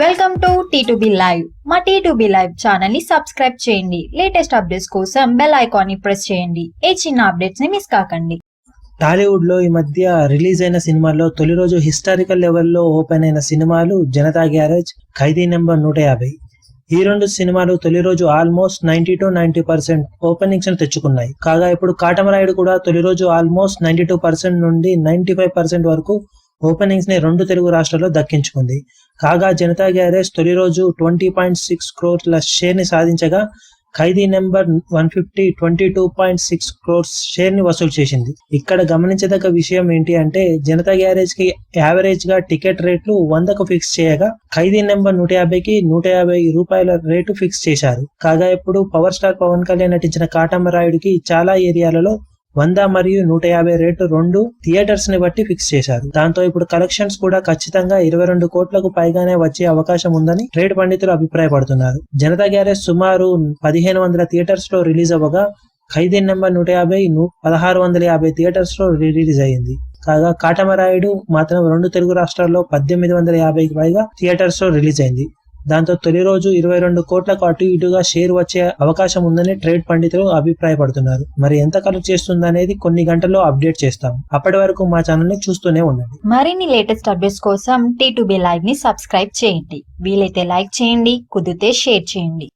Welcome to T2B live. మా T2B live channel ని subscribe చేయండి. లేటెస్ట్ అప్డేట్స్ కోసం బెల్ ఐకాన్ ని ప్రెస్ చేయండి. ఏ చిన్న అప్డేట్స్ ని మిస్ కాకండి. టాలీవుడ్ లో ఈ మధ్య రిలీజ్ అయిన సినిమాల్లో తొలి రోజు హిస్టారికల్ లెవెల్లో ఓపెన్ అయిన సినిమాలు జనతా గ్యారేజ్, ఖైదీ నెంబర్ 150. ఈ రెండు సినిమాలు తొలి రోజు ఆల్మోస్ట్ 90% ఓపెనింగ్స్ ను తెచ్చుకున్నాయి. కాగా ఇప్పుడు కాటమరాయుడు కూడా తొలి రోజు ఆల్మోస్ట్ 92% నుండి 95% వరకు ఓపెనింగ్స్ ని రెండు తెలుగు రాష్ట్రాల్లో దక్కించుకుంది. కాగా జనతా గ్యారేజ్ తొలి రోజు 20.6 crores షేర్ ని సాధించగా ఖైదీ నెంబర్ 150 22.6 crores షేర్ ని వసూలు చేసింది. ఇక్కడ గమనించదగ్గ విషయం ఏంటి అంటే జనతా గ్యారేజ్ కి యావరేజ్ గా టికెట్ రేట్లు 100కు ఫిక్స్ చేయగా ఖైదీ నెంబర్ 150కి 150 రూపాయల రేటు ఫిక్స్ చేశారు. కాగా ఇప్పుడు పవర్ స్టార్ పవన్ కళ్యాణ్ నటించిన కాటమరాయుడికి చాలా ఏరియాలలో 100 మరియు 150 రేటు రెండు థియేటర్స్ ని బట్టి ఫిక్స్ చేశారు. దాంతో ఇప్పుడు కలెక్షన్స్ కూడా ఖచ్చితంగా 22 కోట్లకు పైగానే వచ్చే అవకాశం ఉందని ట్రేడ్ పండితులు అభిప్రాయపడుతున్నారు. జనతా గ్యారేజ్ సుమారు 1500 థియేటర్స్ లో రిలీజ్ అవ్వగా ఖైదీ నెంబర్ 150 1650 థియేటర్స్ లో రిలీజ్ అయ్యింది. కాగా కాటమరాయుడు మాత్రం రెండు తెలుగు రాష్ట్రాల్లో 1850కి పైగా థియేటర్స్ లో రిలీజ్ అయింది. దాంతో తొలి రోజు 22 కోట్లకు అటు ఇటుగా షేర్ వచ్చే అవకాశం ఉందని ట్రేడ్ పండితులు అభిప్రాయపడుతున్నారు. మరి ఎంత కలెక్ట్ చేస్తుందనేది కొన్ని గంటల్లో అప్డేట్ చేస్తాం. అప్పటి వరకు మా ఛానల్ ని చూస్తూనే ఉండండి. మరిన్ని లేటెస్ట్ అప్డేట్స్ కోసం T2B లైవ్ ని సబ్స్క్రైబ్ చేయండి. వీలైతే లైక్ చేయండి, కుదిరితే షేర్ చేయండి.